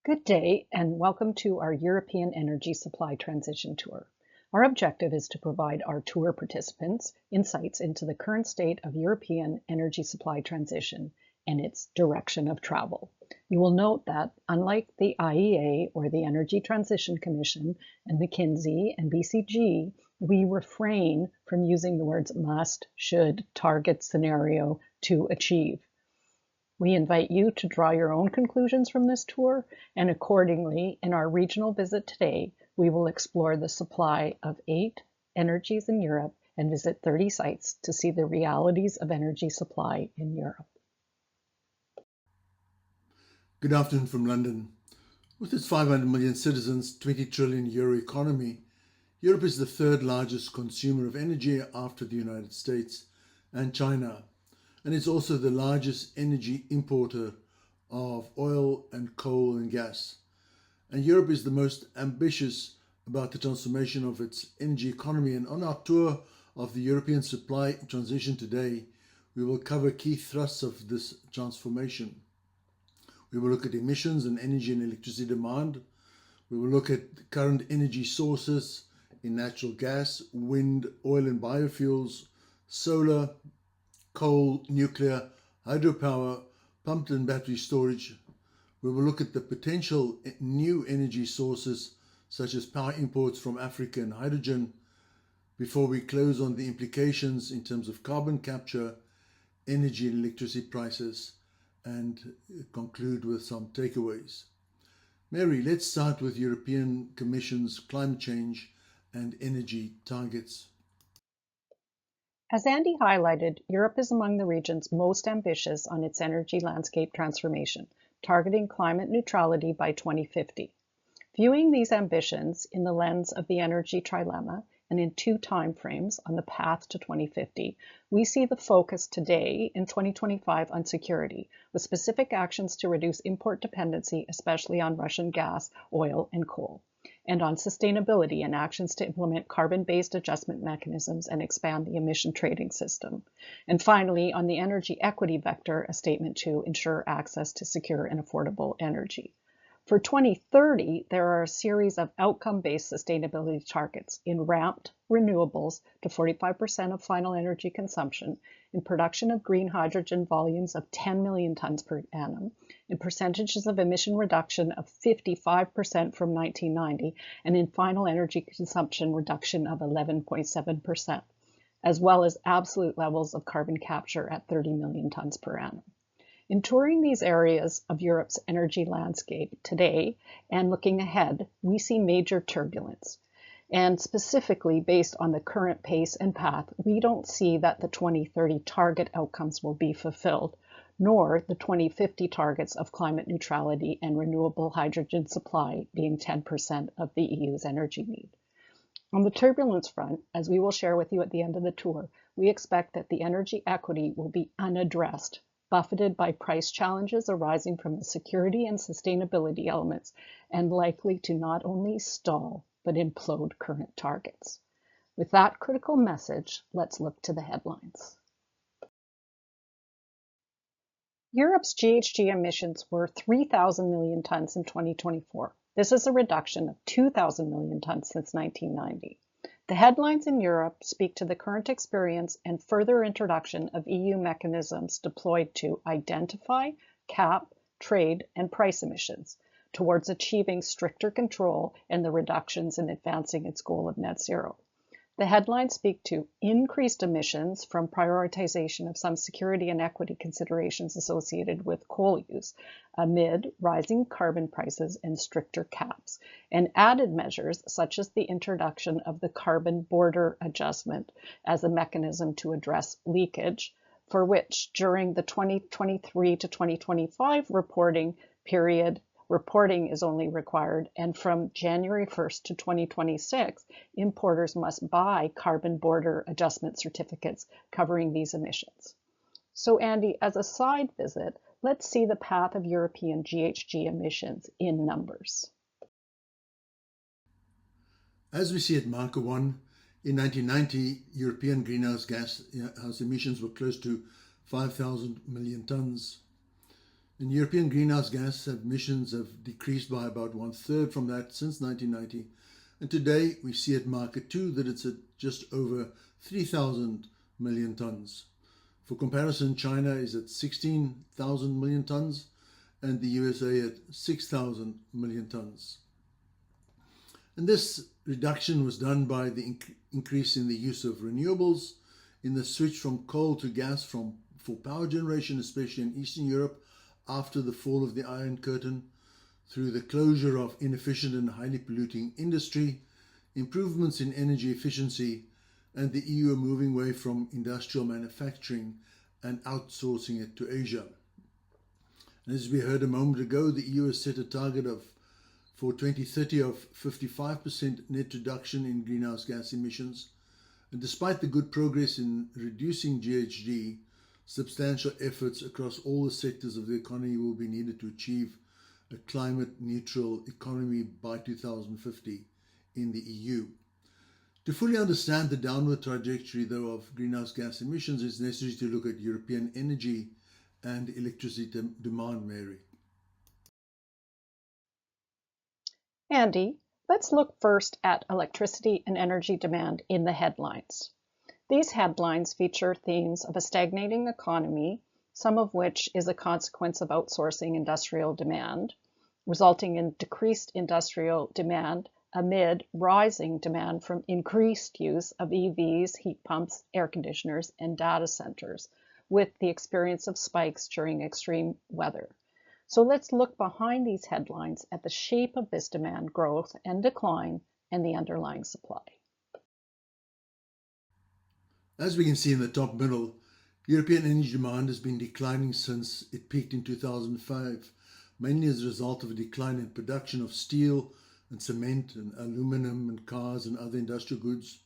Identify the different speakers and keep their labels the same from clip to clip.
Speaker 1: Good day and welcome to our European Energy Supply Transition Tour. Our objective is to provide our tour participants insights into the current state of European energy supply transition and its direction of travel. You will note that, unlike the IEA or the Energy Transition Commission and McKinsey and BCG, we refrain from using the words must, should, target, scenario to achieve. We invite you to draw your own conclusions from this tour, and accordingly, in our regional visit today, we will explore the supply of 8 energies in Europe and visit 30 sites to see the realities of energy supply in Europe.
Speaker 2: Good afternoon from London. With its 500 million citizens, 20 trillion euro economy, Europe is the third largest consumer of energy after the United States and China, and it's also the largest energy importer of oil and coal and gas. And Europe is the most ambitious about the transformation of its energy economy. And on our tour of the European supply transition today, we will cover key thrusts of this transformation. We will look at emissions and energy and electricity demand. We will look at current energy sources in natural gas, wind, oil and biofuels, solar, coal, nuclear, hydropower, pumped and battery storage. We will look at the potential new energy sources such as power imports from Africa and hydrogen before we close on the implications in terms of carbon capture, energy and electricity prices, and conclude with some takeaways. Mary, let's start with European Commission's climate change and energy targets.
Speaker 1: As Andy highlighted, Europe is among the regions most ambitious on its energy landscape transformation, targeting climate neutrality by 2050. Viewing these ambitions in the lens of the energy trilemma and in 2 timeframes on the path to 2050, we see the focus today in 2025 on security, with specific actions to reduce import dependency, especially on Russian gas, oil, and coal, and on sustainability and actions to implement carbon-based adjustment mechanisms and expand the emission trading system. And finally, on the energy equity vector, a statement to ensure access to secure and affordable energy. For 2030, there are a series of outcome-based sustainability targets in ramped renewables to 45% of final energy consumption, in production of green hydrogen volumes of 10 million tons per annum, in percentages of emission reduction of 55% from 1990, and in final energy consumption reduction of 11.7%, as well as absolute levels of carbon capture at 30 million tons per annum. In touring these areas of Europe's energy landscape today and looking ahead, we see major turbulence. And specifically based on the current pace and path, we don't see that the 2030 target outcomes will be fulfilled, nor the 2050 targets of climate neutrality and renewable hydrogen supply being 10% of the EU's energy need. On the turbulence front, as we will share with you at the end of the tour, we expect that the energy equity will be unaddressed, buffeted by price challenges arising from the security and sustainability elements, and likely to not only stall, but implode current targets. With that critical message, let's look to the headlines. Europe's GHG emissions were 3,000 million tons in 2024. This is a reduction of 2,000 million tons since 1990. The headlines in Europe speak to the current experience and further introduction of EU mechanisms deployed to identify, cap, trade, and price emissions towards achieving stricter control and the reductions in advancing its goal of net zero. The headlines speak to increased emissions from prioritization of some security and equity considerations associated with coal use amid rising carbon prices and stricter caps, and added measures such as the introduction of the carbon border adjustment as a mechanism to address leakage, for which during the 2023 to 2025 reporting period, reporting is only required, and from January 1st to 2026, importers must buy carbon border adjustment certificates covering these emissions. So Andy, as a side visit, let's see the path of European GHG emissions in numbers.
Speaker 2: As we see at marker 1, in 1990, European greenhouse gas emissions were close to 5,000 million tons. And European greenhouse gas emissions have decreased by about 1/3 from that since 1990. And today we see at Market 2 that it's at just over 3,000 million tons. For comparison, China is at 16,000 million tons and the USA at 6,000 million tons. And this reduction was done by the increase in the use of renewables, in the switch from coal to gas for power generation, especially in Eastern Europe, after the fall of the Iron Curtain, through the closure of inefficient and highly polluting industry, improvements in energy efficiency, and the EU moving away from industrial manufacturing and outsourcing it to Asia. And as we heard a moment ago, the EU has set a target for 2030 of 55% net reduction in greenhouse gas emissions. And despite the good progress in reducing GHG, substantial efforts across all the sectors of the economy will be needed to achieve a climate-neutral economy by 2050 in the EU. To fully understand the downward trajectory, though, of greenhouse gas emissions, it's necessary to look at European energy and electricity demand, Mary.
Speaker 1: Andy, let's look first at electricity and energy demand in the headlines. These headlines feature themes of a stagnating economy, some of which is a consequence of outsourcing industrial demand, resulting in decreased industrial demand amid rising demand from increased use of EVs, heat pumps, air conditioners, and data centers, with the experience of spikes during extreme weather. So let's look behind these headlines at the shape of this demand growth and decline and the underlying supply.
Speaker 2: As we can see in the top middle, European energy demand has been declining since it peaked in 2005, mainly as a result of a decline in production of steel and cement and aluminum and cars and other industrial goods,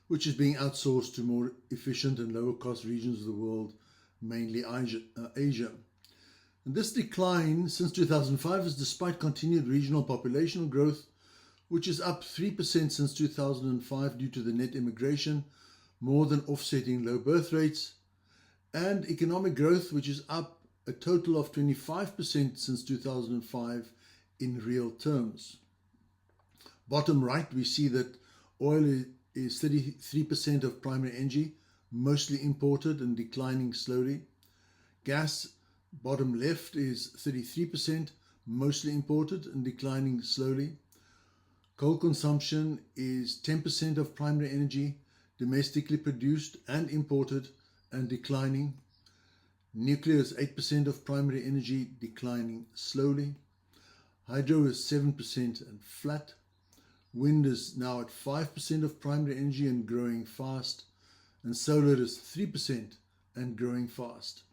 Speaker 2: which is being outsourced to more efficient and lower cost regions of the world, mainly Asia. And this decline since 2005 is despite continued regional population growth, which is up 3% since 2005 due to the net immigration, more than offsetting low birth rates, and economic growth, which is up a total of 25% since 2005 in real terms. Bottom right, we see that oil is 33% of primary energy, mostly imported and declining slowly. Gas, bottom left, is 33%, mostly imported and declining slowly. Coal consumption is 10% of primary energy, domestically produced and imported and declining. Nuclear is 8% of primary energy, declining slowly. Hydro is 7% and flat. Wind is now at 5% of primary energy and growing fast. And solar is 3% and growing fast.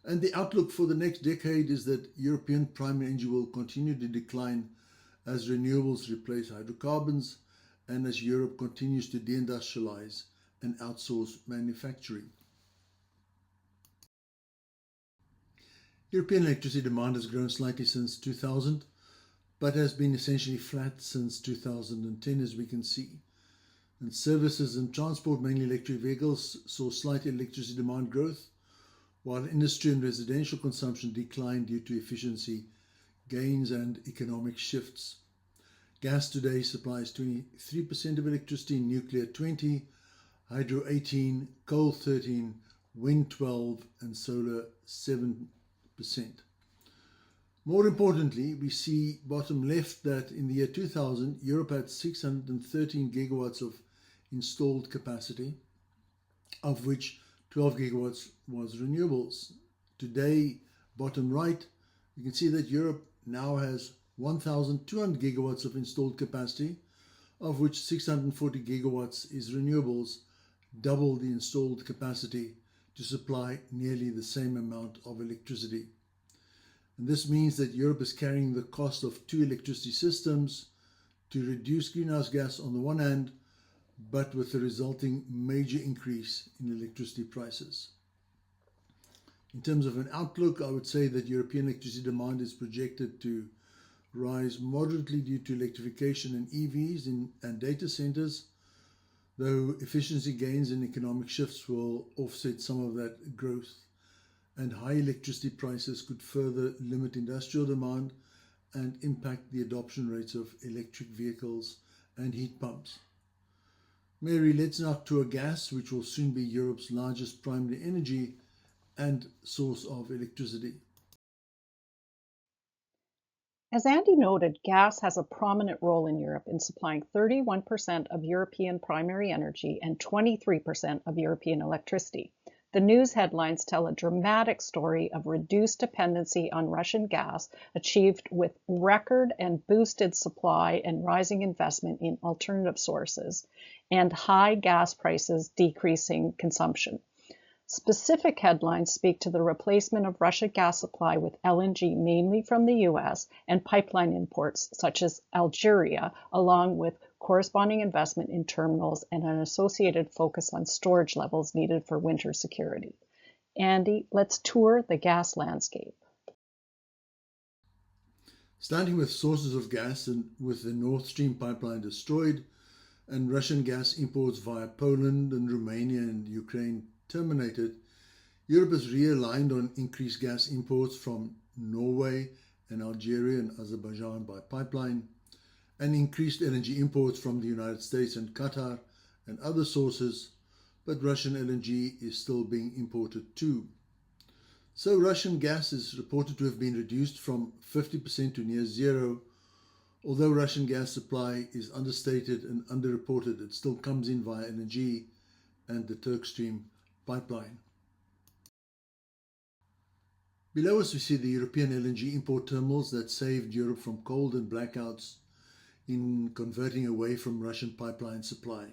Speaker 2: And the outlook for the next decade is that European primary energy will continue to decline as renewables replace hydrocarbons and as Europe continues to deindustrialize and outsource manufacturing. European electricity demand has grown slightly since 2000, but has been essentially flat since 2010, as we can see. And services and transport, mainly electric vehicles, saw slight electricity demand growth, while industry and residential consumption declined due to efficiency gains and economic shifts. Gas today supplies 23% of electricity, nuclear 20%, hydro 18%, coal 13%, wind 12%, and solar 7%. More importantly, we see bottom left that in the year 2000, Europe had 613 gigawatts of installed capacity, of which 12 gigawatts was renewables. Today, bottom right, you can see that Europe now has 1,200 gigawatts of installed capacity, of which 640 gigawatts is renewables, double the installed capacity to supply nearly the same amount of electricity. And this means that Europe is carrying the cost of two electricity systems to reduce greenhouse gas on the one hand, but with the resulting major increase in electricity prices. In terms of an outlook, I would say that European electricity demand is projected to rise moderately due to electrification in EVs and data centers, though efficiency gains and economic shifts will offset some of that growth. and high electricity prices could further limit industrial demand and impact the adoption rates of electric vehicles and heat pumps. Mary, let's now tour gas, which will soon be Europe's largest primary energy and source of electricity.
Speaker 1: As Andy noted, gas has a prominent role in Europe in supplying 31% of European primary energy and 23% of European electricity. The news headlines tell a dramatic story of reduced dependency on Russian gas achieved with record and boosted supply and rising investment in alternative sources, and high gas prices decreasing consumption. Specific headlines speak to the replacement of Russian gas supply with LNG, mainly from the US, and pipeline imports such as Algeria, along with corresponding investment in terminals and an associated focus on storage levels needed for winter security. Andy, let's tour the gas landscape.
Speaker 2: Starting with sources of gas and with the Nord Stream pipeline destroyed and Russian gas imports via Poland and Romania and Ukraine terminated, Europe has realigned on increased gas imports from Norway and Algeria and Azerbaijan by pipeline, and increased LNG imports from the United States and Qatar and other sources, but Russian LNG is still being imported too. So Russian gas is reported to have been reduced from 50% to near zero. Although Russian gas supply is understated and underreported, it still comes in via LNG and the Turk Stream pipeline. Below us we see the European LNG import terminals that saved Europe from cold and blackouts in converting away from Russian pipeline supply.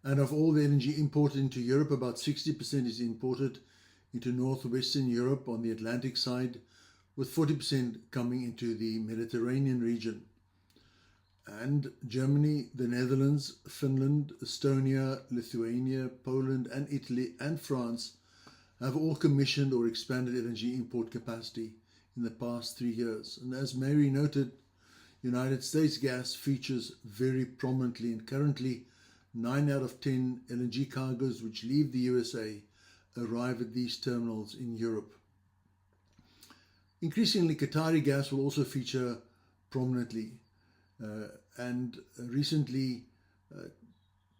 Speaker 2: And of all the LNG imported into Europe, about 60% is imported into northwestern Europe on the Atlantic side, with 40% coming into the Mediterranean region. And Germany, the Netherlands, Finland, Estonia, Lithuania, Poland and Italy and France have all commissioned or expanded LNG import capacity in the past 3 years. And as Mary noted, United States gas features very prominently, and currently 9 out of 10 LNG cargoes which leave the USA arrive at these terminals in Europe. Increasingly, Qatari gas will also feature prominently. And recently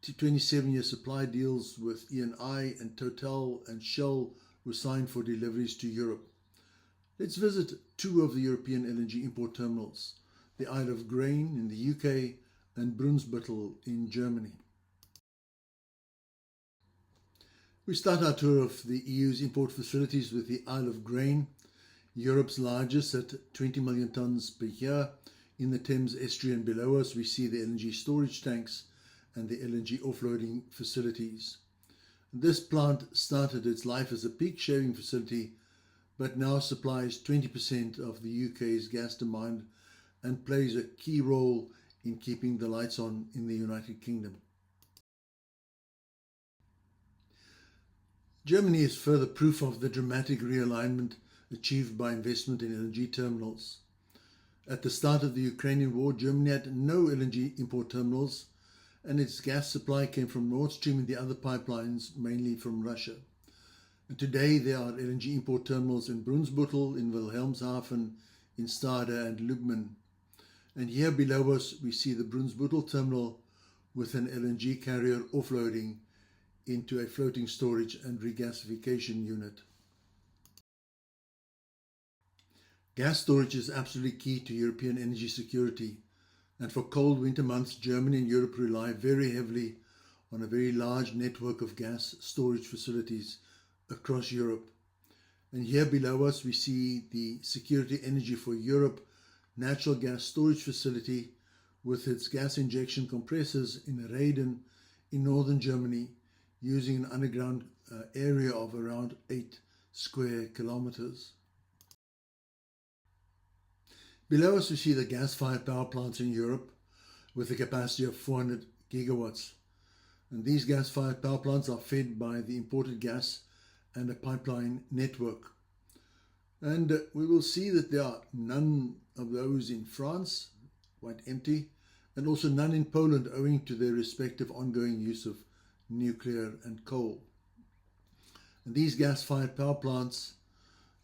Speaker 2: 27-year supply deals with Eni and Total and Shell were signed for deliveries to Europe. Let's visit two of the European LNG import terminals, the Isle of Grain in the UK and Brunsbuttel in Germany. We start our tour of the EU's import facilities with the Isle of Grain, Europe's largest at 20 million tonnes per year. In the Thames estuary and below us, we see the LNG storage tanks and the LNG offloading facilities. This plant started its life as a peak shaving facility, but now supplies 20% of the UK's gas demand and plays a key role in keeping the lights on in the United Kingdom. Germany is further proof of the dramatic realignment achieved by investment in LNG terminals. At the start of the Ukrainian war, Germany had no LNG import terminals, and its gas supply came from Nord Stream and the other pipelines, mainly from Russia. And today there are LNG import terminals in Brunsbuttel, in Wilhelmshaven, in Stade and Lubmin. And here below us we see the Brunsbuttel terminal with an LNG carrier offloading into a floating storage and regasification unit. Gas storage is absolutely key to European energy security, and for cold winter months, Germany and Europe rely very heavily on a very large network of gas storage facilities across Europe. And here below us we see the Security Energy for Europe natural gas storage facility with its gas injection compressors in Reden in northern Germany, using an underground area of around 8 square kilometers. Below us we see the gas-fired power plants in Europe with a capacity of 400 gigawatts. And these gas-fired power plants are fed by the imported gas and a pipeline network. And we will see that there are none of those in France, quite empty, and also none in Poland owing to their respective ongoing use of nuclear and coal. And these gas-fired power plants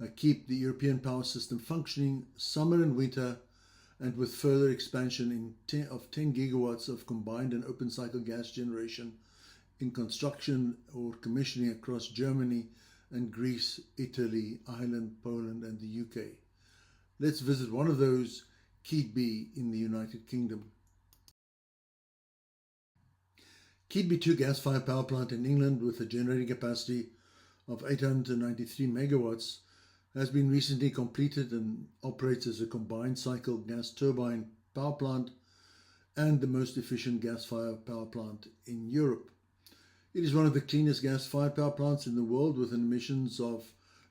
Speaker 2: keep the European power system functioning summer and winter, and with further expansion of 10 gigawatts of combined and open cycle gas generation in construction or commissioning across Germany and Greece, Italy, Ireland, Poland, and the UK. Let's visit one of those, Keady in the United Kingdom. Keady 2 gas-fired power plant in England with a generating capacity of 893 megawatts has been recently completed and operates as a combined cycle gas turbine power plant and the most efficient gas-fired power plant in Europe. It is one of the cleanest gas-fired power plants in the world, with emissions of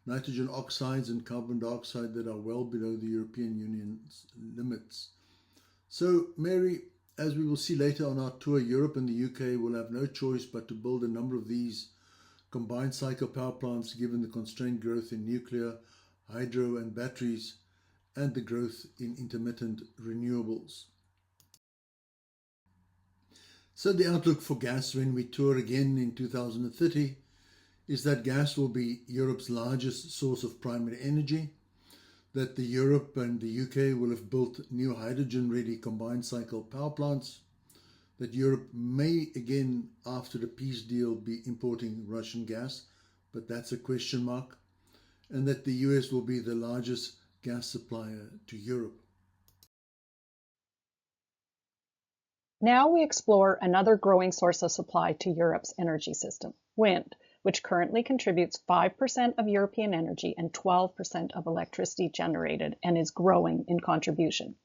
Speaker 2: nitrogen oxides and carbon dioxide that are well below the European Union's limits. So, Mary, as we will see later on our tour, Europe and the UK will have no choice but to build a number of these combined cycle power plants given the constrained growth in nuclear, hydro and batteries, and the growth in intermittent renewables. So the outlook for gas when we tour again in 2030 is that gas will be Europe's largest source of primary energy, that Europe and the UK will have built new hydrogen-ready combined cycle power plants, that Europe may again, after the peace deal, be importing Russian gas, but that's a question mark, and that the US will be the largest gas supplier to Europe.
Speaker 1: Now we explore another growing source of supply to Europe's energy system, wind, which currently contributes 5% of European energy and 12% of electricity generated and is growing in contribution.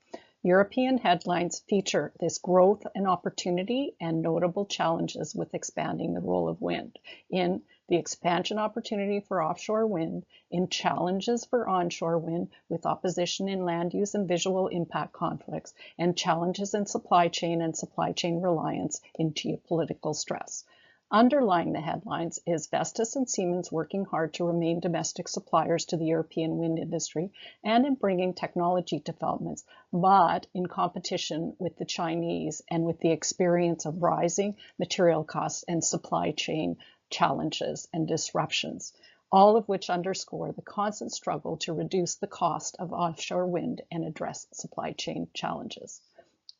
Speaker 1: European headlines feature this growth and opportunity and notable challenges with expanding the role of wind in the expansion opportunity for offshore wind, in challenges for onshore wind with opposition in land use and visual impact conflicts, and challenges in supply chain and supply chain reliance in geopolitical stress. Underlying the headlines is Vestas and Siemens working hard to remain domestic suppliers to the European wind industry and in bringing technology developments, but in competition with the Chinese and with the experience of rising material costs and supply chain challenges and disruptions, all of which underscore the constant struggle to reduce the cost of offshore wind and address supply chain challenges.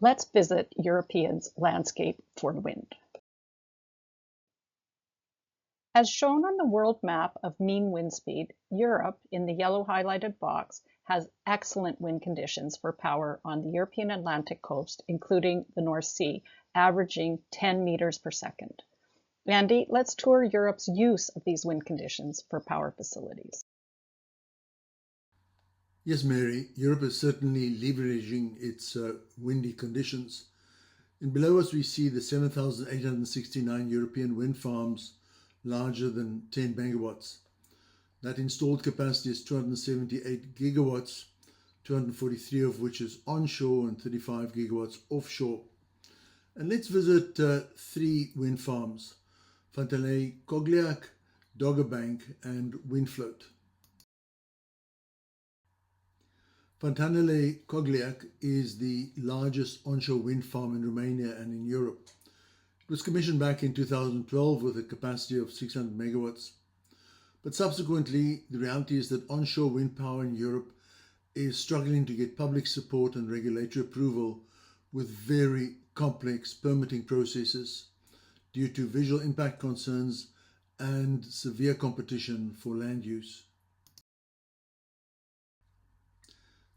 Speaker 1: Let's visit Europeans' landscape for wind. As shown on the world map of mean wind speed, Europe, in the yellow highlighted box, has excellent wind conditions for power on the European Atlantic coast, including the North Sea, averaging 10 meters per second. Andy, let's tour Europe's use of these wind conditions for power facilities.
Speaker 2: Yes, Mary, Europe is certainly leveraging its windy conditions. And below us we see the 7,869 European wind farms larger than 10 megawatts. That installed capacity is 278 gigawatts, 243 of which is onshore and 35 gigawatts offshore. And let's visit 3 wind farms, Fantanele-Cogealac, Dogger Bank and Windfloat. Fantanele-Cogealac is the largest onshore wind farm in Romania and in Europe. It was commissioned back in 2012 with a capacity of 600 megawatts. But subsequently, the reality is that onshore wind power in Europe is struggling to get public support and regulatory approval with very complex permitting processes due to visual impact concerns and severe competition for land use.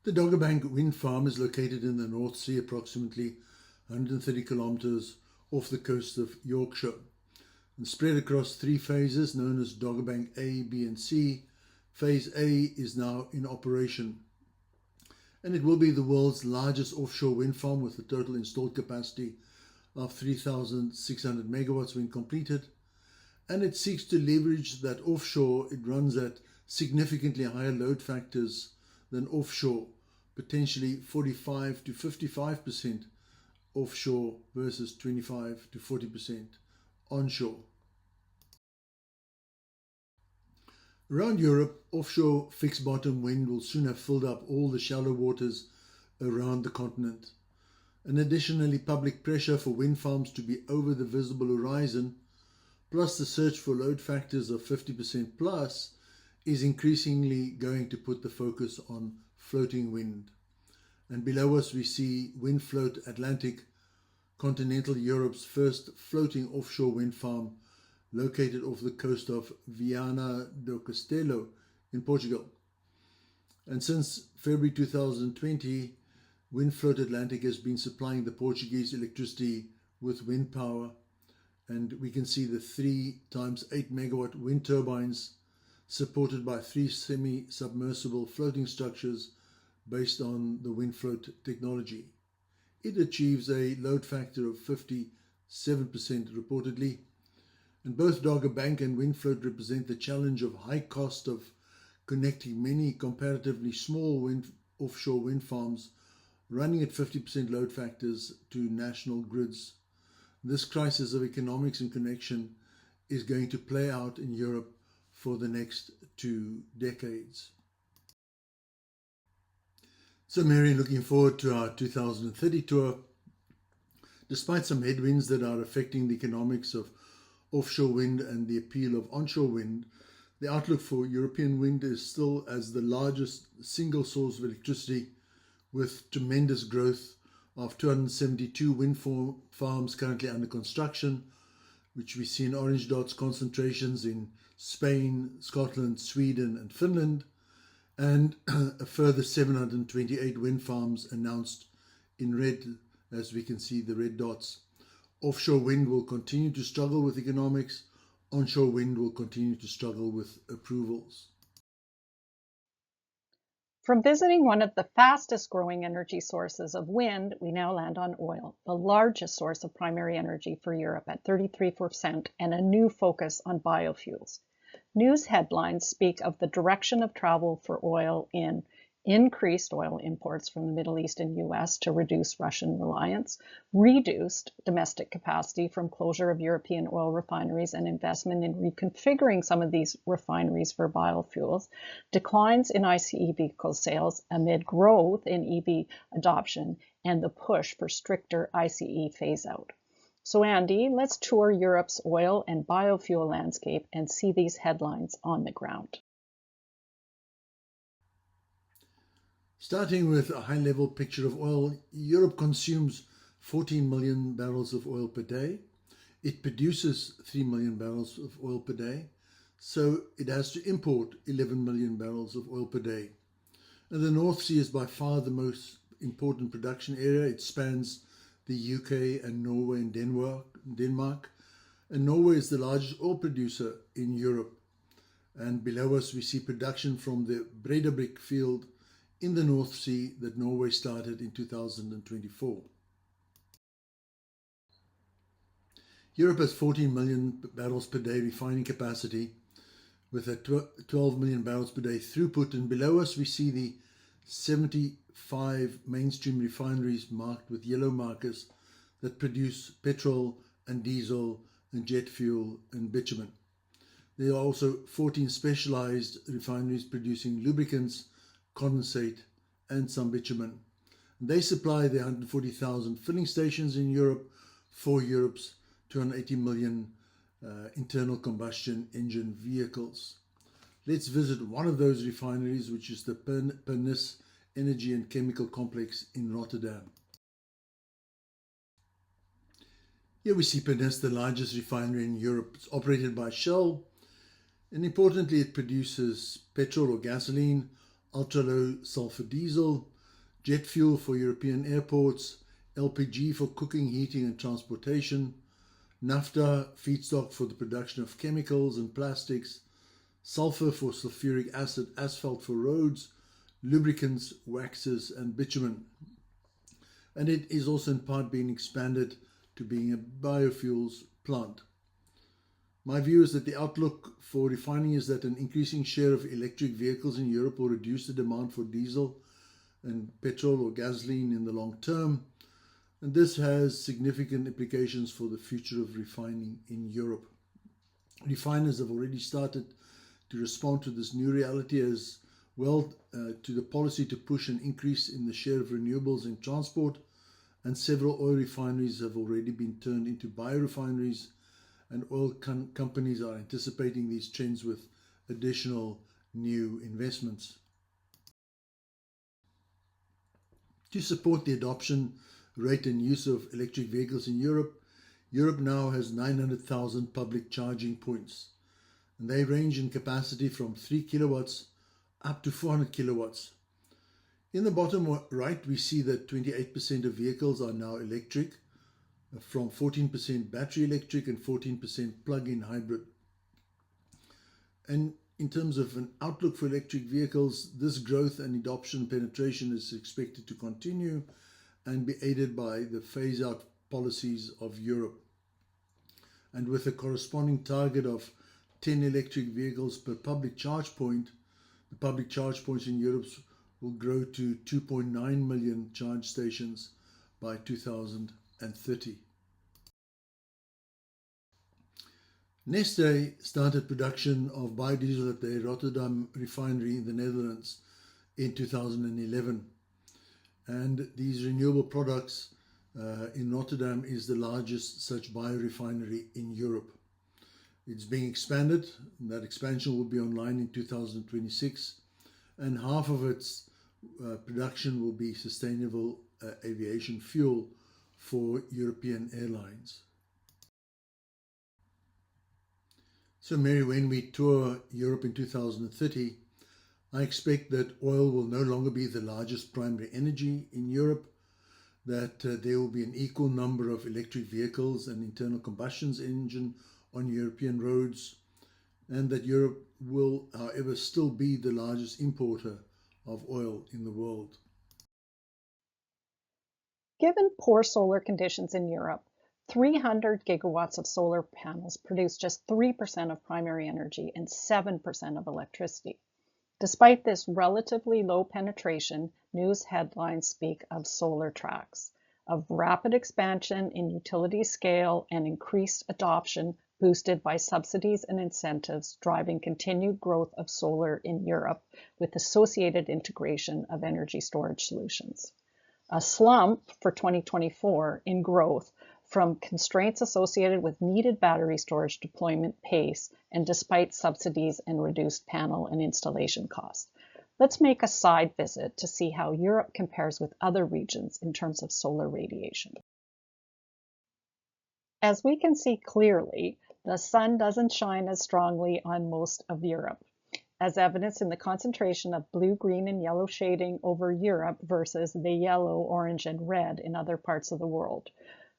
Speaker 2: The Dogger Bank wind farm is located in the North Sea, approximately 130 kilometers off the coast of Yorkshire, and spread across 3 phases known as Dogger Bank A, B and C. Phase A is now in operation, and it will be the world's largest offshore wind farm with a total installed capacity of 3,600 megawatts when completed, and it seeks to leverage that offshore. It runs at significantly higher load factors than offshore, potentially 45 to 55% offshore versus 25 to 40% onshore. Around Europe, offshore fixed bottom wind will soon have filled up all the shallow waters around the continent. And additionally, public pressure for wind farms to be over the visible horizon, plus the search for load factors of 50% plus, is increasingly going to put the focus on floating wind. And below us we see Windfloat Atlantic, continental Europe's first floating offshore wind farm, located off the coast of Viana do Castelo in Portugal. And since February 2020, Windfloat Atlantic has been supplying the Portuguese electricity with wind power, and we can see the 3 times 8 megawatt wind turbines supported by 3 semi-submersible floating structures based on the Windfloat technology. It achieves a load factor of 57% reportedly, and both Dogger Bank and Windfloat represent the challenge of high cost of connecting many comparatively small offshore wind farms running at 50% load factors to national grids. This crisis of economics and connection is going to play out in Europe for the next 2 decades. So Mary, looking forward to our 2030 tour. Despite some headwinds that are affecting the economics of offshore wind and the appeal of onshore wind, the outlook for European wind is still as the largest single source of electricity, with tremendous growth of 272 wind farms currently under construction, which we see in orange dots, concentrations in Spain, Scotland, Sweden and Finland, and a further 728 wind farms announced in red, as we can see the red dots. Offshore wind will continue to struggle with economics. Onshore wind will continue to struggle with approvals.
Speaker 1: From visiting one of the fastest growing energy sources of wind, we now land on oil, the largest source of primary energy for Europe at 33%, and a new focus on biofuels. News headlines speak of the direction of travel for oil in increased oil imports from the Middle East and US to reduce Russian reliance, reduced domestic capacity from closure of European oil refineries and investment in reconfiguring some of these refineries for biofuels, declines in ICE vehicle sales amid growth in EV adoption, and the push for stricter ICE phase out. So Andy, let's tour Europe's oil and biofuel landscape and see these headlines on the ground.
Speaker 2: Starting with a high-level picture of oil, Europe consumes 14 million barrels of oil per day. It produces 3 million barrels of oil per day, so it has to import 11 million barrels of oil per day. And the North Sea is by far the most important production area. It spans the UK and Norway and Denmark. And Norway is the largest oil producer in Europe. And below us we see production from the Breidablik field in the North Sea that Norway started in 2024. Europe has 14 million barrels per day refining capacity with a 12 million barrels per day throughput, and below us we see the 75 mainstream refineries marked with yellow markers that produce petrol and diesel and jet fuel and bitumen. There are also 14 specialized refineries producing lubricants, condensate and some bitumen. They supply the 140,000 filling stations in Europe for Europe's 280 million internal combustion engine vehicles. Let's visit one of those refineries, which is the Pernis Energy and Chemical Complex in Rotterdam. Here we see Pernis, the largest refinery in Europe. It's operated by Shell, and importantly it produces petrol or gasoline, ultra-low sulfur diesel, jet fuel for European airports, LPG for cooking, heating and transportation, naphtha, feedstock for the production of chemicals and plastics, sulfur for sulfuric acid, asphalt for roads, lubricants, waxes and bitumen. And it is also in part being expanded to being a biofuels plant. My view is that the outlook for refining is that an increasing share of electric vehicles in Europe will reduce the demand for diesel and petrol or gasoline in the long term. And this has significant implications for the future of refining in Europe. Refiners have already started to respond to this new reality, as well to the policy to push an increase in the share of renewables in transport, and several oil refineries have already been turned into biorefineries, and oil companies are anticipating these trends with additional new investments. To support the adoption rate and use of electric vehicles in Europe, Europe now has 900,000 public charging points, and they range in capacity from 3 kilowatts up to 400 kilowatts. In the bottom right, we see that 28% of vehicles are now electric, from 14% battery electric and 14% plug-in hybrid. And in terms of an outlook for electric vehicles, this growth and adoption penetration is expected to continue and be aided by the phase-out policies of Europe. And with a corresponding target of 10 electric vehicles per public charge point, the public charge points in Europe will grow to 2.9 million charge stations by 2030. Neste started production of biodiesel at the Rotterdam refinery in the Netherlands in 2011. And these renewable products in Rotterdam is the largest such biorefinery in Europe. It's being expanded, and that expansion will be online in 2026, and half of its production will be sustainable aviation fuel for European airlines. So Mary, when we tour Europe in 2030, I expect that oil will no longer be the largest primary energy in Europe, that there will be an equal number of electric vehicles and internal combustion engine on European roads, and that Europe will, however, still be the largest importer of oil in the world.
Speaker 1: Given poor solar conditions in Europe, 300 gigawatts of solar panels produce just 3% of primary energy and 7% of electricity. Despite this relatively low penetration, news headlines speak of solar tracks, of rapid expansion in utility scale and increased adoption boosted by subsidies and incentives driving continued growth of solar in Europe with associated integration of energy storage solutions. A slump for 2024 in growth from constraints associated with needed battery storage deployment pace and despite subsidies and reduced panel and installation costs. Let's make a side visit to see how Europe compares with other regions in terms of solar radiation. As we can see clearly, the sun doesn't shine as strongly on most of Europe, as evidenced in the concentration of blue, green, and yellow shading over Europe versus the yellow, orange, and red in other parts of the world.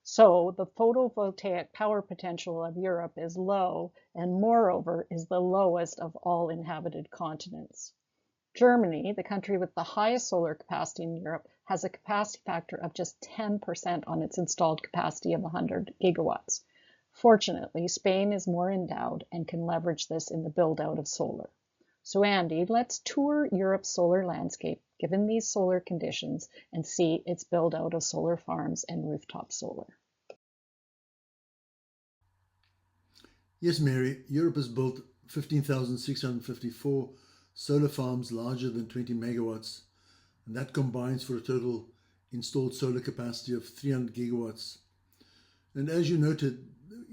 Speaker 1: So the photovoltaic power potential of Europe is low and moreover is the lowest of all inhabited continents. Germany, the country with the highest solar capacity in Europe, has a capacity factor of just 10% on its installed capacity of 100 gigawatts. Fortunately, Spain is more endowed and can leverage this in the build-out of solar. So Andy, let's tour Europe's solar landscape given these solar conditions and see its build-out of solar farms and rooftop solar.
Speaker 2: Yes, Mary, Europe has built 15,654 solar farms larger than 20 megawatts, and that combines for a total installed solar capacity of 300 gigawatts. And as you noted,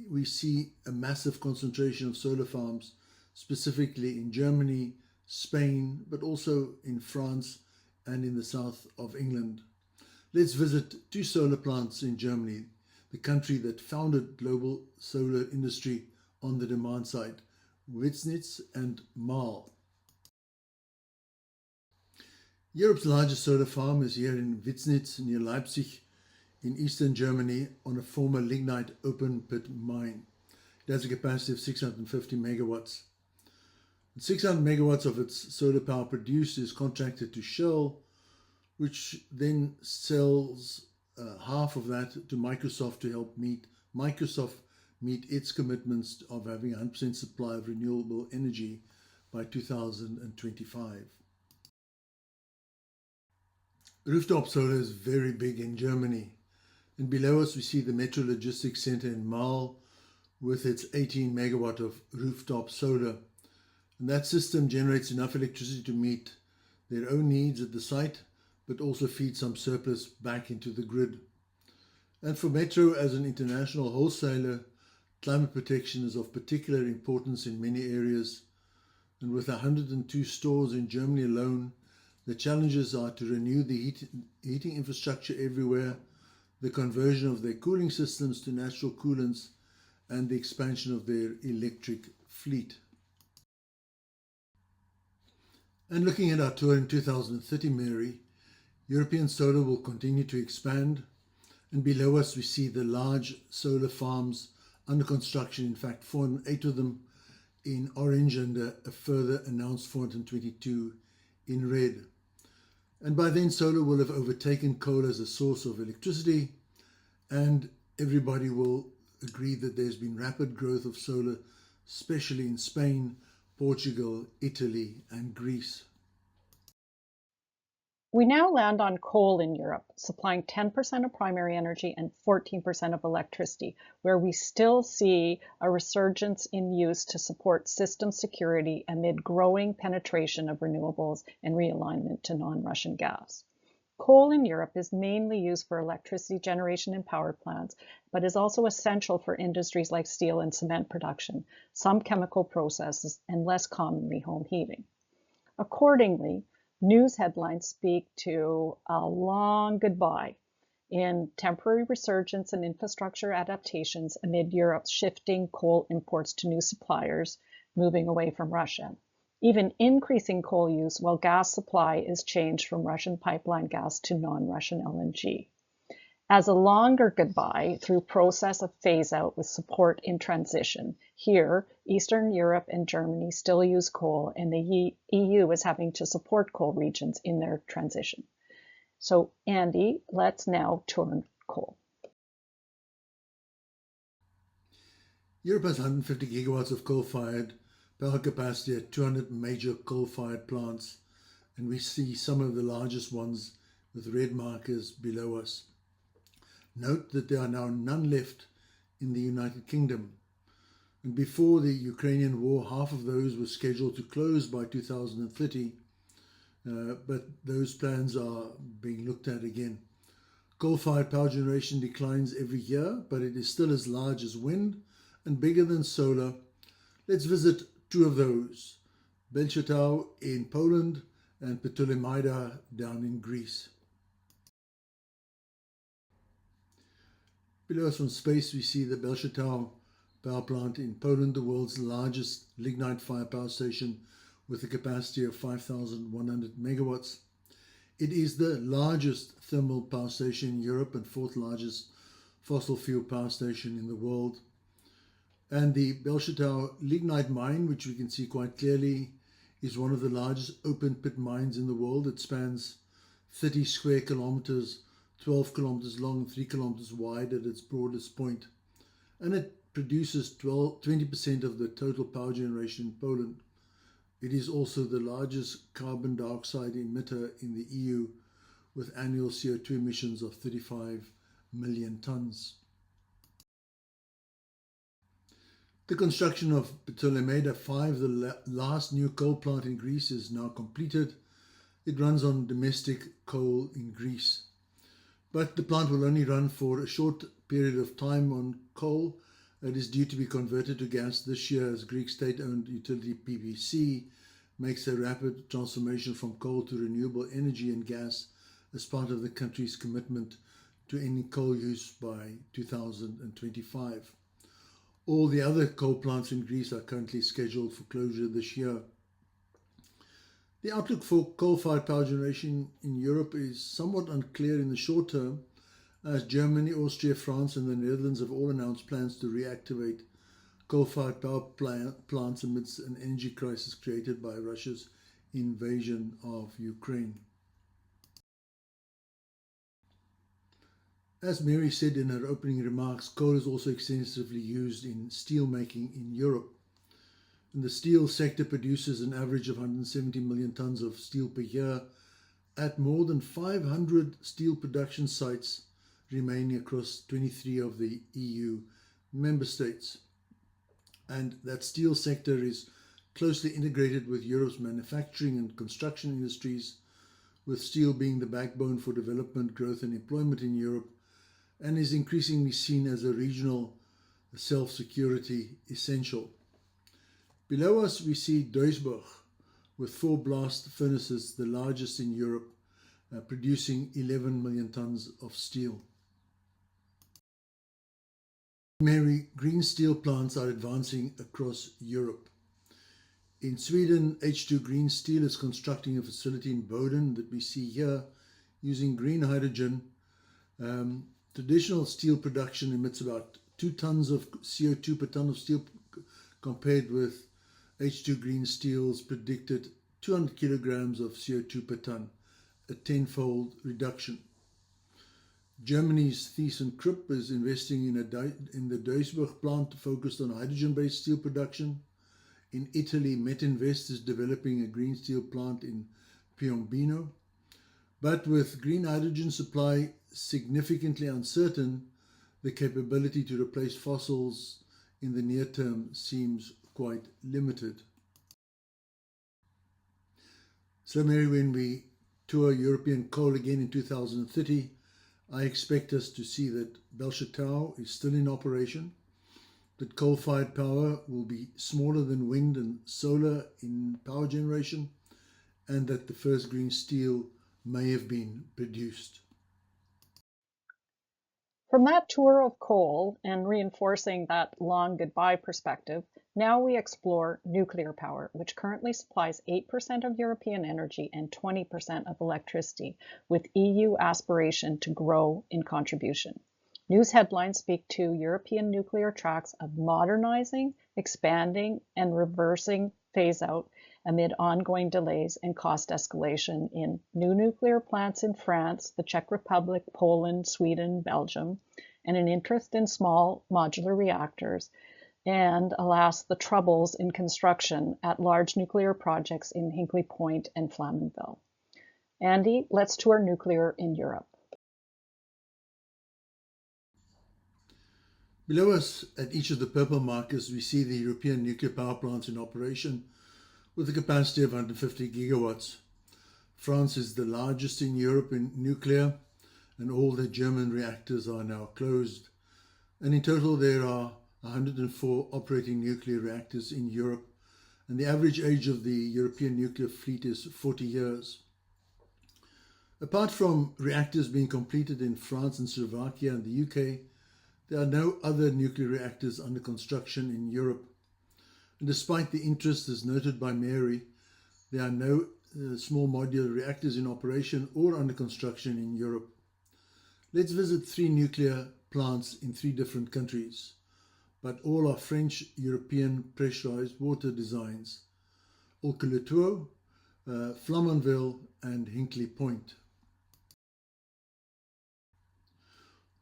Speaker 2: we see a massive concentration of solar farms, specifically in Germany, Spain, but also in France and in the south of England. Let's visit two solar plants in Germany, the country that founded global solar industry on the demand side, Witznitz and Marl. Europe's largest solar farm is here in Witznitz near Leipzig in eastern Germany on a former lignite open pit mine. It has a capacity of 650 megawatts. 600 megawatts of its solar power produced is contracted to Shell, which then sells half of that to Microsoft to help Microsoft meet its commitments of having 100% supply of renewable energy by 2025. Rooftop solar is very big in Germany. And below us we see the Metro Logistics Center in Marl with its 18 megawatt of rooftop solar. And that system generates enough electricity to meet their own needs at the site, but also feed some surplus back into the grid. And for Metro as an international wholesaler, climate protection is of particular importance in many areas. and with 102 stores in Germany alone, the challenges are to renew the heating infrastructure everywhere, the conversion of their cooling systems to natural coolants, and the expansion of their electric fleet. And looking at our tour in 2030, Mary, European solar will continue to expand, and below us we see the large solar farms under construction, in fact 408 of them in orange and a further announced 422 in red. And by then solar will have overtaken coal as a source of electricity, and everybody will agree that there's been rapid growth of solar, especially in Spain, Portugal, Italy and Greece.
Speaker 1: We now land on coal in Europe, supplying 10% of primary energy and 14% of electricity, where we still see a resurgence in use to support system security amid growing penetration of renewables and realignment to non-Russian gas. Coal in Europe is mainly used for electricity generation in power plants, but is also essential for industries like steel and cement production, some chemical processes, and less commonly home heating. Accordingly, news headlines speak to a long goodbye in temporary resurgence and infrastructure adaptations amid Europe's shifting coal imports to new suppliers, moving away from Russia. Even increasing coal use while gas supply is changed from Russian pipeline gas to non-Russian LNG. As a longer goodbye through process of phase out with support in transition. Here, Eastern Europe and Germany still use coal, and the EU is having to support coal regions in their transition. So, Andy, let's now turn coal.
Speaker 2: Europe has 150 gigawatts of coal-fired power capacity at 200 major coal-fired plants, and we see some of the largest ones with red markers below us. Note that there are now none left in the United Kingdom. And before the Ukrainian war, half of those were scheduled to close by 2030, but those plans are being looked at again. Coal-fired power generation declines every year, but it is still as large as wind and bigger than solar. Let's visit two of those, Belchatow in Poland and Puertollano down in Greece. Below us from space, we see the Belchatow power plant in Poland, the world's largest lignite-fired power station with a capacity of 5,100 megawatts. It is the largest thermal power station in Europe and fourth largest fossil fuel power station in the world. And the Belchatow lignite mine, which we can see quite clearly, is one of the largest open pit mines in the world. It spans 30 square kilometers, 12 kilometers long and 3 kilometers wide at its broadest point. And it produces 20% of the total power generation in Poland. It is also the largest carbon dioxide emitter in the EU with annual CO2 emissions of 35 million tons. The construction of Puertollano 5, the last new coal plant in Greece, is now completed. It runs on domestic coal in Greece. But the plant will only run for a short period of time on coal. It is due to be converted to gas this year as Greek state-owned utility PPC makes a rapid transformation from coal to renewable energy and gas as part of the country's commitment to ending coal use by 2025. All the other coal plants in Greece are currently scheduled for closure this year. The outlook for coal-fired power generation in Europe is somewhat unclear in the short term, as Germany, Austria, France and the Netherlands have all announced plans to reactivate coal-fired power plants amidst an energy crisis created by Russia's invasion of Ukraine. As Mary said in her opening remarks, coal is also extensively used in steel making in Europe. And the steel sector produces an average of 170 million tons of steel per year at more than 500 steel production sites remaining across 23 of the EU member states. And that steel sector is closely integrated with Europe's manufacturing and construction industries, with steel being the backbone for development, growth and employment in Europe, and is increasingly seen as a regional self-security essential. Below us we see Duisburg with 4 blast furnaces, the largest in Europe, producing 11 million tons of steel. Mary, green steel plants are advancing across Europe. In Sweden, H2 Green Steel is constructing a facility in Boden that we see here using green hydrogen. Traditional steel production emits about 2 tons of CO2 per ton of steel, compared with H2 Green Steel's predicted 200 kilograms of CO2 per ton, a 10-fold reduction. Germany's ThyssenKrupp is investing in the Duisburg plant focused on hydrogen-based steel production. In Italy, Metinvest is developing a green steel plant in Piombino. But with green hydrogen supply significantly uncertain, the capability to replace fossils in the near term seems quite limited. So Mary, when we tour European coal again in 2030, I expect us to see that Belchatow is still in operation, that coal-fired power will be smaller than wind and solar in power generation, and that the first green steel may have been produced.
Speaker 1: From that tour of coal and reinforcing that long goodbye perspective, now we explore nuclear power, which currently supplies 8% of European energy and 20% of electricity, with EU aspiration to grow in contribution. News headlines speak to European nuclear tracks of modernizing, expanding, and reversing phase-out amid ongoing delays and cost escalation in new nuclear plants in France, the Czech Republic, Poland, Sweden, Belgium, and an interest in small modular reactors, and, alas, the troubles in construction at large nuclear projects in Hinkley Point and Flamanville. Andy, let's tour nuclear in Europe.
Speaker 2: Below us, at each of the purple markers, we see the European nuclear power plants in operation with a capacity of 150 gigawatts. France is the largest in Europe in nuclear, and all the German reactors are now closed. And in total, there are 104 operating nuclear reactors in Europe, and the average age of the European nuclear fleet is 40 years. Apart from reactors being completed in France and Slovakia and the UK, there are no other nuclear reactors under construction in Europe. And despite the interest as noted by Mary, there are no small modular reactors in operation or under construction in Europe. Let's visit 3 nuclear plants in 3 different countries, but all are French European pressurized water designs: Olkiluoto, Flamanville and Hinkley Point.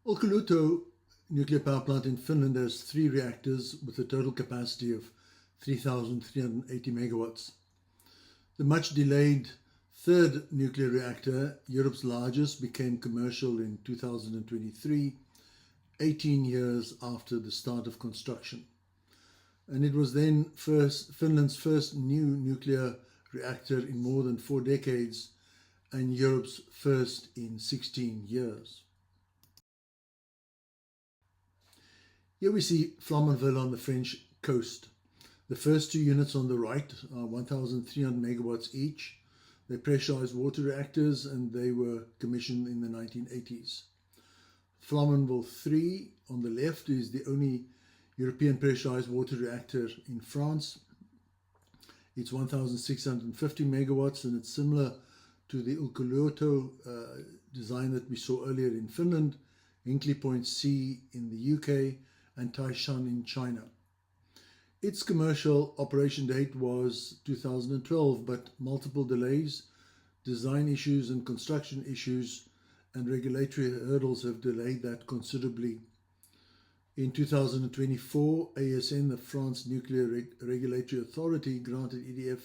Speaker 2: Olkiluoto nuclear power plant in Finland has 3 reactors with a total capacity of 3,380 megawatts. The much delayed 3rd nuclear reactor, Europe's largest, became commercial in 2023, 18 years after the start of construction. And it was then Finland's first new nuclear reactor in more than 4 decades and Europe's first in 16 years. Here we see Flamanville on the French coast. The first 2 units on the right are 1,300 megawatts each. They're pressurized water reactors and they were commissioned in the 1980s. Flamanville 3 on the left is the only European pressurized water reactor in France. It's 1,650 megawatts and it's similar to the Olkiluoto design that we saw earlier in Finland, Hinkley Point C in the UK, and Taishan in China. Its commercial operation date was 2012, but multiple delays, design issues and construction issues and regulatory hurdles have delayed that considerably. In 2024, ASN, the France Nuclear Regulatory Authority, granted EDF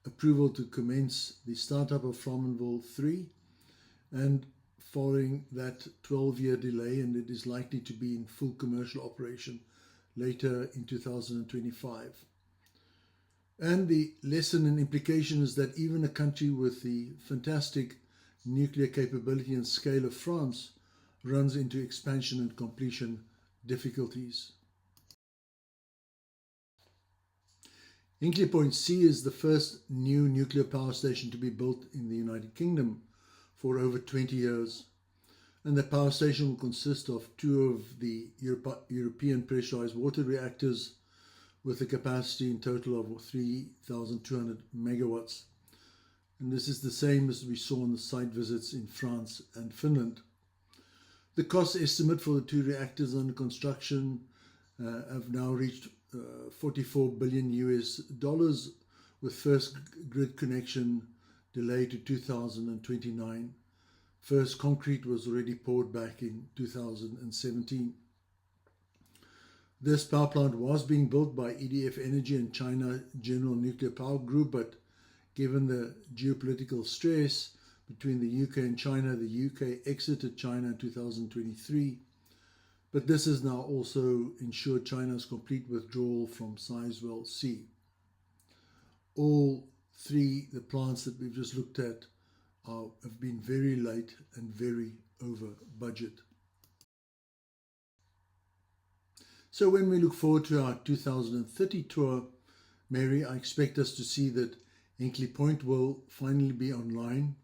Speaker 2: approval to commence the startup of Flamanville 3, and following that 12-year delay, and it is likely to be in full commercial operation later in 2025. And the lesson and implication is that even a country with the fantastic nuclear capability and scale of France runs into expansion and completion difficulties. Hinkley Point C is the first new nuclear power station to be built in the United Kingdom for over 20 years. And the power station will consist of two of the European pressurized water reactors with a capacity in total of 3,200 megawatts. And this is the same as we saw on the site visits in France and Finland. The cost estimate for the two reactors under construction have now reached $44 billion US, with first grid connection delayed to 2029. First concrete was already poured back in 2017. This power plant was being built by EDF Energy and China General Nuclear Power Group, but given the geopolitical stress between the UK and China, the UK exited China in 2023. But this has now also ensured China's complete withdrawal from Sizewell C. All three, the plants that we've just looked at, have been very late and very over budget. So when we look forward to our 2030 tour, Mary, I expect us to see that Hinkley Point will finally be online,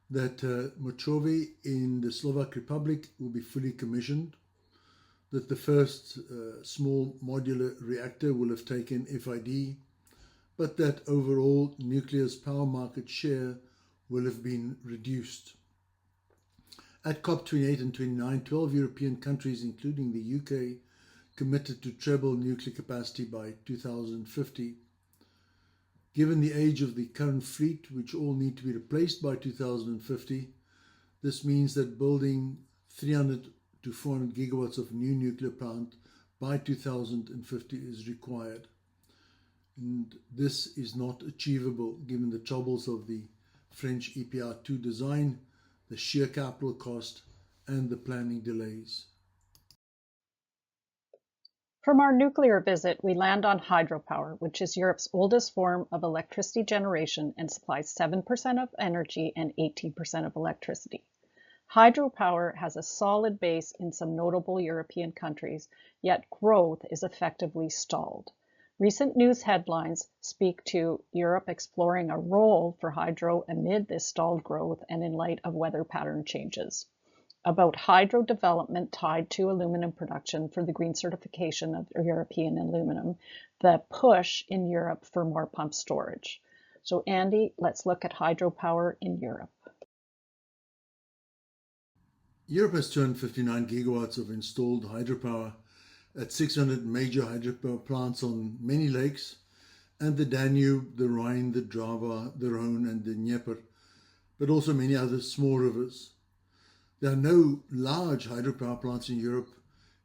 Speaker 2: that Močove in the Slovak Republic will be fully commissioned, that the first small modular reactor will have taken FID, but that overall nuclear's power market share will have been reduced. At COP28 and 29, 12 European countries, including the UK, committed to treble nuclear capacity by 2050. Given the age of the current fleet, which all need to be replaced by 2050, this means that building 300 to 400 gigawatts of new nuclear plant by 2050 is required. And this is not achievable given the troubles of the French EPR2 design, the sheer capital cost, and the planning delays.
Speaker 1: From our nuclear visit, we land on hydropower, which is Europe's oldest form of electricity generation and supplies 7% of energy and 18% of electricity. Hydropower has a solid base in some notable European countries, yet growth is effectively stalled. Recent news headlines speak to Europe exploring a role for hydro amid this stalled growth and in light of weather pattern changes. About hydro development tied to aluminum production for the green certification of European aluminum, the push in Europe for more pump storage. So Andy, let's look at hydropower in Europe.
Speaker 2: Europe has 259 gigawatts of installed hydropower at 600 major hydropower plants on many lakes, and the Danube, the Rhine, the Drava, the Rhone, and the Dnieper, but also many other small rivers. There are no large hydropower plants in Europe,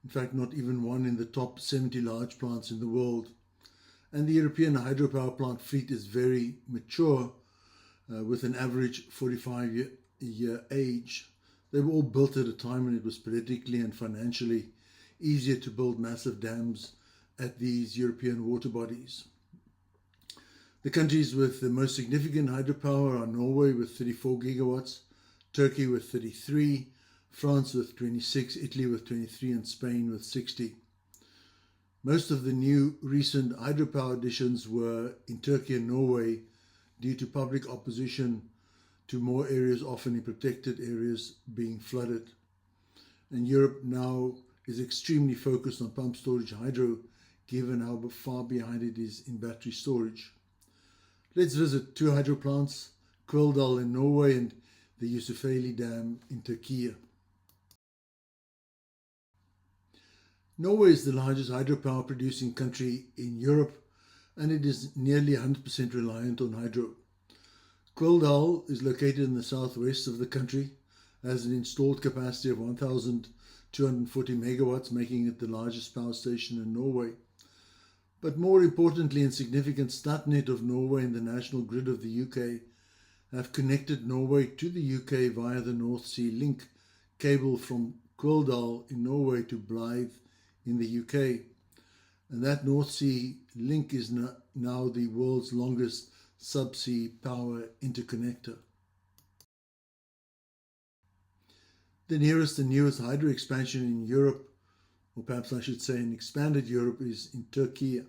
Speaker 2: in fact not even one in the top 70 large plants in the world. And the European hydropower plant fleet is very mature, with an average 45-year age. They were all built at a time when it was politically and financially easier to build massive dams at these European water bodies. The countries with the most significant hydropower are Norway with 34 gigawatts, Turkey with 33, France with 26, Italy with 23, and Spain with 60. Most of the new recent hydropower additions were in Turkey and Norway due to public opposition to more areas, often in protected areas, being flooded. And Europe now is extremely focused on pump storage hydro, given how far behind it is in battery storage. Let's visit two hydro plants, Kvilldal in Norway and the Yusufeli Dam in Turkey. Norway is the largest hydropower producing country in Europe, and it is nearly 100% reliant on hydro. Kvilldal is located in the southwest of the country, has an installed capacity of 1,240 megawatts, making it the largest power station in Norway. But more importantly and significant, Statnett of Norway and the national grid of the UK have connected Norway to the UK via the North Sea link cable from Kvilldal in Norway to Blythe in the UK. And that North Sea link is now the world's longest subsea power interconnector. The nearest and newest hydro expansion in Europe, or perhaps I should say in expanded Europe, is in Turkey.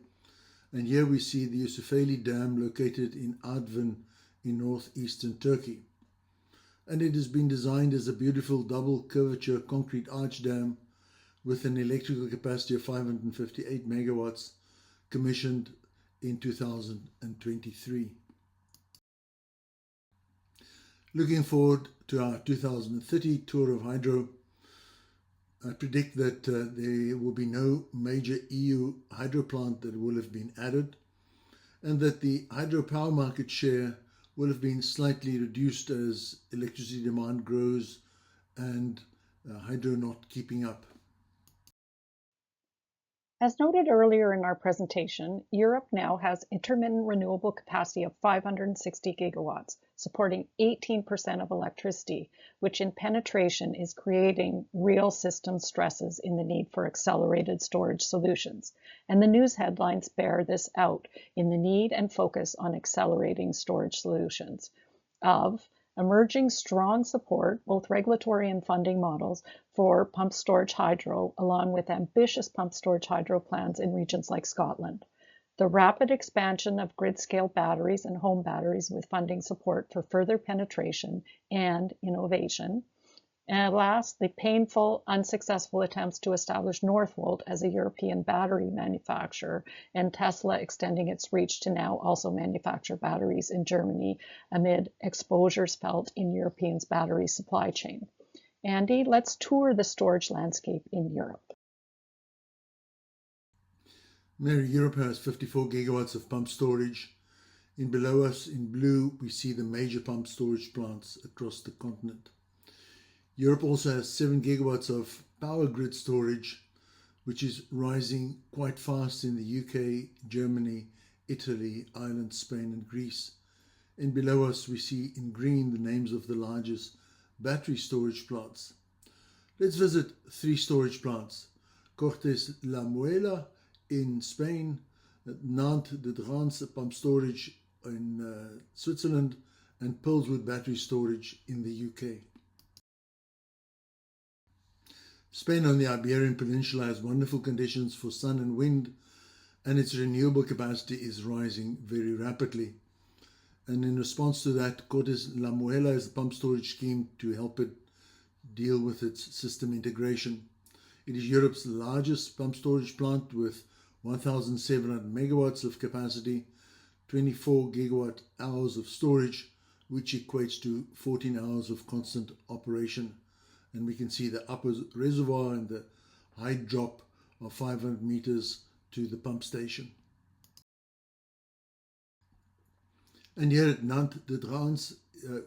Speaker 2: And here we see the Yusufeli Dam located in Artvin in northeastern Turkey. And it has been designed as a beautiful double curvature concrete arch dam with an electrical capacity of 558 megawatts, commissioned in 2023. Looking forward to our 2030 tour of hydro, I predict that there will be no major EU hydro plant that will have been added, and that the hydropower market share will have been slightly reduced as electricity demand grows and hydro not keeping up.
Speaker 1: As noted earlier in our presentation, Europe now has intermittent renewable capacity of 560 gigawatts, supporting 18% of electricity, which in penetration is creating real system stresses in the need for accelerated storage solutions. And the news headlines bear this out in the need and focus on accelerating storage solutions of emerging strong support, both regulatory and funding models, for pumped storage hydro, along with ambitious pumped storage hydro plans in regions like Scotland. The rapid expansion of grid-scale batteries and home batteries with funding support for further penetration and innovation. And last, the painful, unsuccessful attempts to establish Northvolt as a European battery manufacturer, and Tesla extending its reach to now also manufacture batteries in Germany amid exposures felt in Europeans' battery supply chain. Andy, let's tour the storage landscape in Europe.
Speaker 2: Mary, Europe has 54 gigawatts of pump storage. Below us in blue, we see the major pump storage plants across the continent. Europe also has 7 gigawatts of power grid storage, which is rising quite fast in the UK, Germany, Italy, Ireland, Spain, and Greece. And below us, we see in green the names of the largest battery storage plants. Let's visit 3 storage plants: Cortes La Muela in Spain, Nant de Drance pump storage in Switzerland, and Pillswood battery storage in the UK. Spain on the Iberian Peninsula has wonderful conditions for sun and wind, and its renewable capacity is rising very rapidly. And in response to that, Cortes La Muela is a pump storage scheme to help it deal with its system integration. It is Europe's largest pump storage plant with 1,700 megawatts of capacity, 24 gigawatt hours of storage, which equates to 14 hours of constant operation. And we can see the upper reservoir and the high drop of 500 meters to the pump station. And here at Nant de Drance,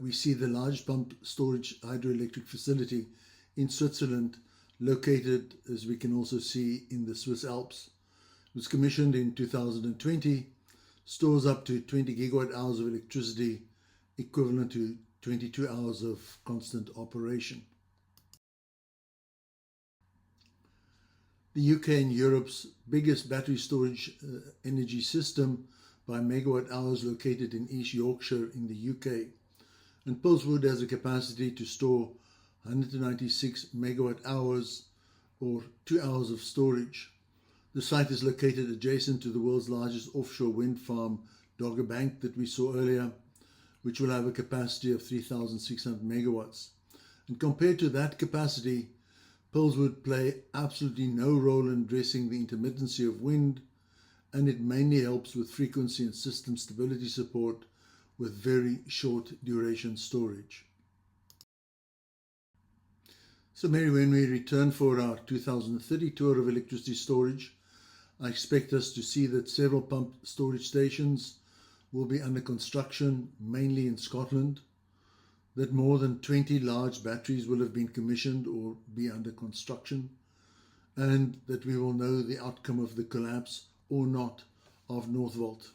Speaker 2: we see the large pump storage hydroelectric facility in Switzerland, located, as we can also see, in the Swiss Alps. It was commissioned in 2020, stores up to 20 gigawatt hours of electricity, equivalent to 22 hours of constant operation. The UK and Europe's biggest battery storage energy system by megawatt hours, located in East Yorkshire in the UK. And Pillswood has a capacity to store 196 megawatt hours or 2 hours of storage. The site is located adjacent to the world's largest offshore wind farm, Dogger Bank, that we saw earlier, which will have a capacity of 3,600 megawatts. And compared to that capacity, Pillswood play absolutely no role in addressing the intermittency of wind, and it mainly helps with frequency and system stability support with very short duration storage. So Mary, when we return for our 2030 tour of electricity storage, I expect us to see that several pump storage stations will be under construction, mainly in Scotland, that more than 20 large batteries will have been commissioned or be under construction, and that we will know the outcome of the collapse or not of Northvolt.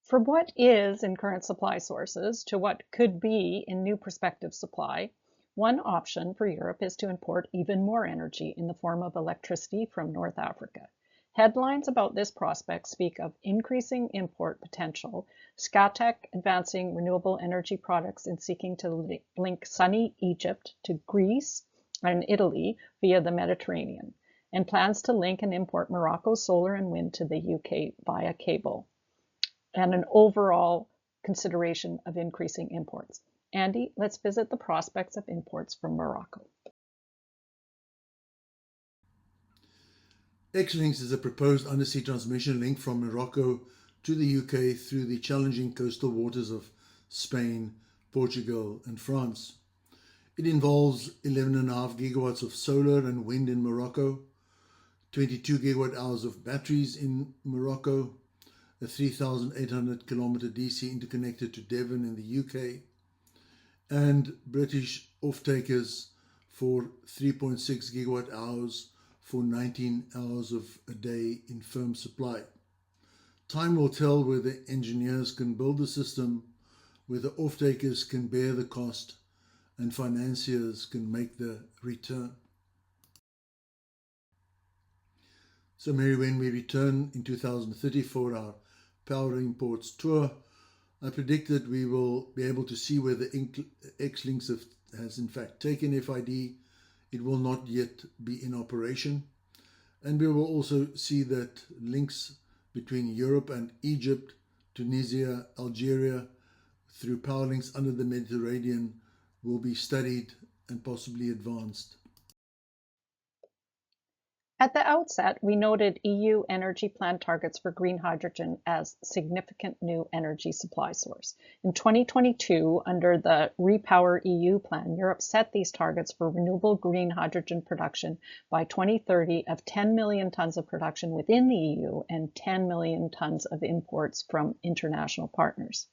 Speaker 1: From what is in current supply sources to what could be in new prospective supply, one option for Europe is to import even more energy in the form of electricity from North Africa. Headlines about this prospect speak of increasing import potential, Scatec advancing renewable energy products in seeking to link sunny Egypt to Greece and Italy via the Mediterranean. and plans to link and import Morocco's solar and wind to the UK via cable, and an overall consideration of increasing imports. Andy, let's visit the prospects of imports from Morocco.
Speaker 2: X-Links is a proposed undersea transmission link from Morocco to the UK through the challenging coastal waters of Spain, Portugal and France. It involves 11.5 gigawatts of solar and wind in Morocco, 22 gigawatt hours of batteries in Morocco, a 3,800 kilometer DC interconnector to Devon in the UK, and British off-takers for 3.6 gigawatt hours for 19 hours of a day in firm supply. Time will tell whether engineers can build the system, whether off-takers can bear the cost, and financiers can make the return. So Mary, when we return in 2030 for our Power Imports tour, I predict that we will be able to see whether X-Links has in fact taken FID. It will not yet be in operation. And we will also see that links between Europe and Egypt, Tunisia, Algeria, through power links under the Mediterranean will be studied and possibly advanced.
Speaker 1: At the outset, we noted EU energy plan targets for green hydrogen as significant new energy supply source. In 2022, under the Repower EU plan, Europe set these targets for renewable green hydrogen production by 2030 of 10 million tons of production within the EU and 10 million tons of imports from international partners.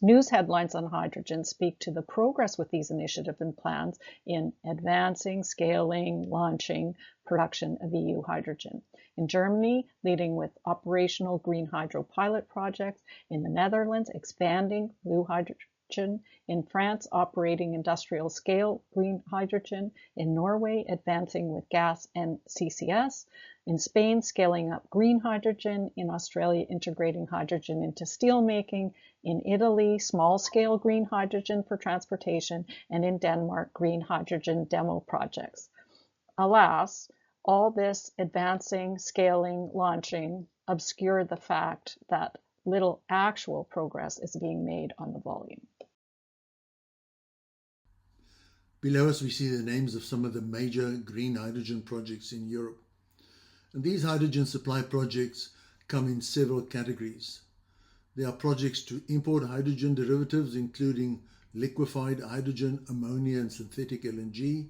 Speaker 1: News headlines on hydrogen speak to the progress with these initiatives and plans in advancing, scaling, launching production of EU hydrogen. In Germany, leading with operational green hydro pilot projects. In the Netherlands, expanding blue hydrogen. In France, operating industrial scale green hydrogen. In Norway, advancing with gas and CCS. In Spain, scaling up green hydrogen. In Australia, integrating hydrogen into steel making. In Italy, small-scale green hydrogen for transportation. And in Denmark, green hydrogen demo projects. Alas, all this advancing, scaling, launching obscure the fact that little actual progress is being made on the volume.
Speaker 2: Below us we see the names of some of the major green hydrogen projects in Europe. And these hydrogen supply projects come in several categories. There are projects to import hydrogen derivatives, including liquefied hydrogen, ammonia, and synthetic LNG,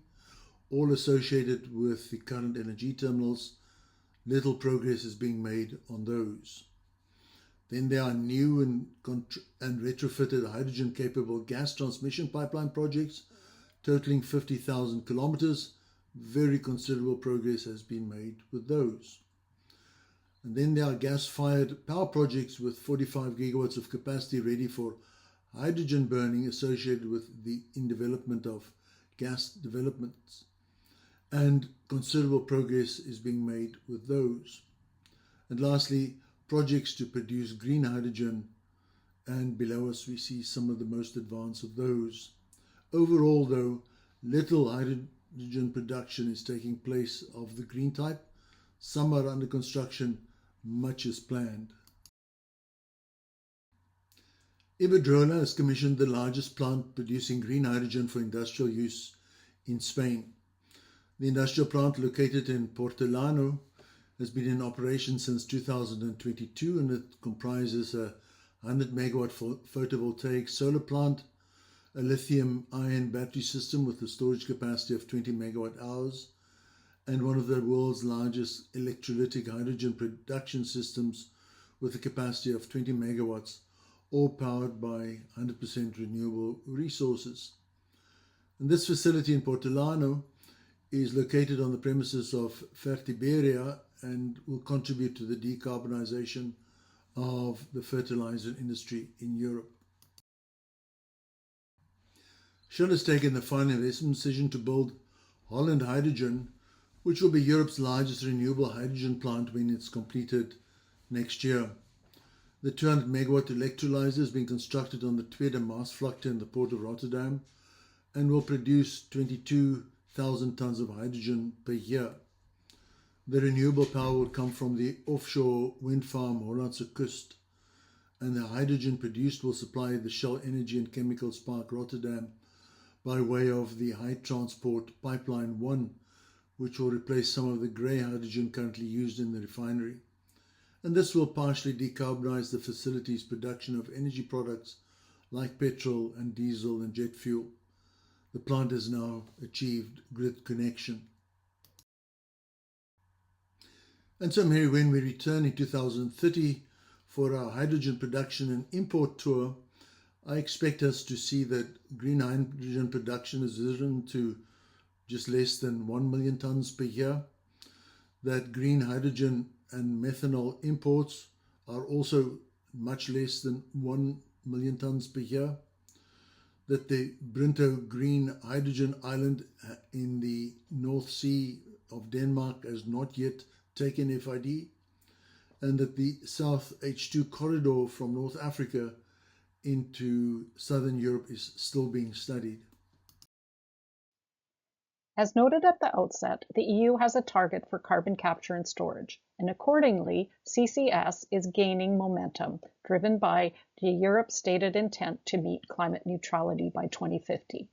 Speaker 2: all associated with the current LNG terminals. Little progress is being made on those. Then there are new and retrofitted hydrogen-capable gas transmission pipeline projects, totaling 50,000 kilometers. Very considerable progress has been made with those. And then there are gas-fired power projects with 45 gigawatts of capacity ready for hydrogen burning associated with the development of gas developments. And considerable progress is being made with those. And lastly, projects to produce green hydrogen, and below us we see some of the most advanced of those. Overall, though, little hydrogen production is taking place of the green type. Some are under construction, much is planned. Iberdrola has commissioned the largest plant producing green hydrogen for industrial use in Spain. The industrial plant, located in Puertollano, has been in operation since 2022, and it comprises a 100 megawatt photovoltaic solar plant, a lithium-ion battery system with a storage capacity of 20 megawatt hours, and one of the world's largest electrolytic hydrogen production systems with a capacity of 20 megawatts, all powered by 100% renewable resources. And this facility in Puertollano is located on the premises of Fertiberia and will contribute to the decarbonization of the fertilizer industry in Europe. Shell has taken the final investment decision to build Holland Hydrogen, which will be Europe's largest renewable hydrogen plant when it's completed next year. The 200 megawatt electrolyzer is being constructed on the Tweede Maasvlakte in the port of Rotterdam and will produce 22,000 tons of hydrogen per year. The renewable power would come from the offshore wind farm Hollandse Kust, and the hydrogen produced will supply the Shell Energy and Chemicals Park Rotterdam by way of the High Transport Pipeline 1, which will replace some of the grey hydrogen currently used in the refinery. And this will partially decarbonize the facility's production of energy products like petrol and diesel and jet fuel. The plant has now achieved grid connection. And so, Mary, when we return in 2030 for our hydrogen production and import tour, I expect us to see that green hydrogen production has risen to just less than 1 million tonnes per year, that green hydrogen and methanol imports are also much less than 1 million tonnes per year, that the Brunsbuttel Green Hydrogen Island in the North Sea of Denmark has not yet taken FID, and that the South H2 corridor from North Africa into Southern Europe is still being studied.
Speaker 1: As noted at the outset, the EU has a target for carbon capture and storage, and accordingly, CCS is gaining momentum, driven by Europe's stated intent to meet climate neutrality by 2050.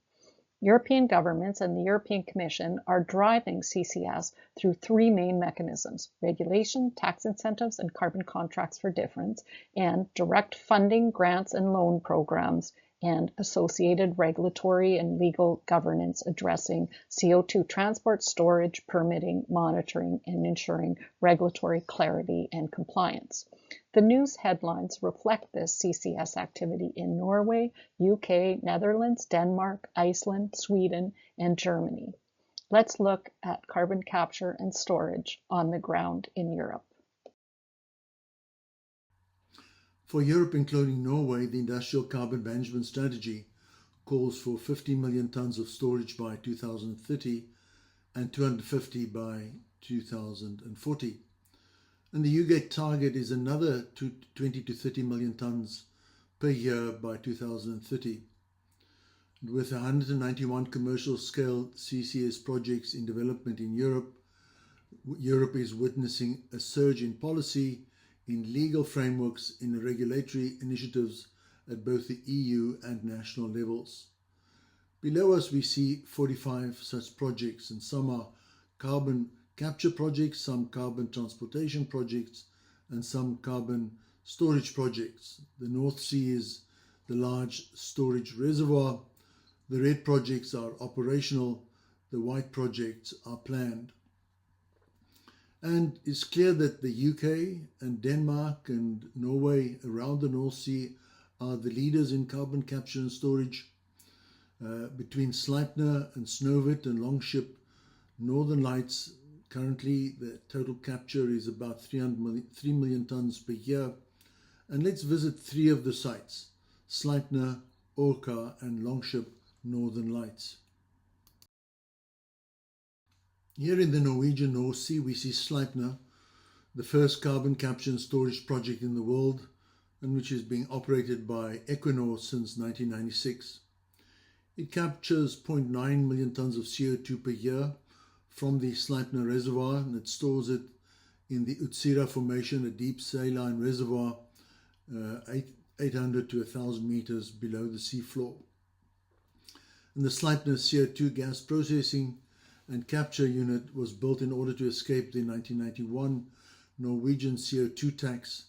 Speaker 1: European governments and the European Commission are driving CCS through three main mechanisms: regulation, tax incentives, and carbon contracts for difference, and direct funding, grants, and loan programs, and associated regulatory and legal governance addressing CO2 transport, storage, permitting, monitoring, and ensuring regulatory clarity and compliance. The news headlines reflect this CCS activity in Norway, UK, Netherlands, Denmark, Iceland, Sweden, and Germany. Let's look at carbon capture and storage on the ground in Europe.
Speaker 2: For Europe, including Norway, the Industrial Carbon Management Strategy calls for 50 million tonnes of storage by 2030 and 250 by 2040. And the UK target is another 20 to 30 million tonnes per year by 2030. With 191 commercial-scale CCS projects in development in Europe, Europe is witnessing a surge in policy, in legal frameworks, in regulatory initiatives at both the EU and national levels. Below us we see 45 such projects, and some are carbon capture projects, some carbon transportation projects, and some carbon storage projects. The North Sea is the large storage reservoir. The red projects are operational, the white projects are planned. And it's clear that the UK and Denmark and Norway around the North Sea are the leaders in carbon capture and storage. Between Sleipner and Snøhvit and Longship, Northern Lights, currently the total capture is about 3 million tonnes per year. And let's visit three of the sites: Sleipner, Orca, and Longship, Northern Lights. Here in the Norwegian North Sea, we see Sleipner, the first carbon capture and storage project in the world, and which is being operated by Equinor since 1996. It captures 0.9 million tonnes of CO2 per year from the Sleipner reservoir, and it stores it in the Utsira Formation, a deep saline reservoir 800 to 1,000 meters below the seafloor. And the Sleipner CO2 gas processing and capture unit was built in order to escape the 1991 Norwegian CO2 tax,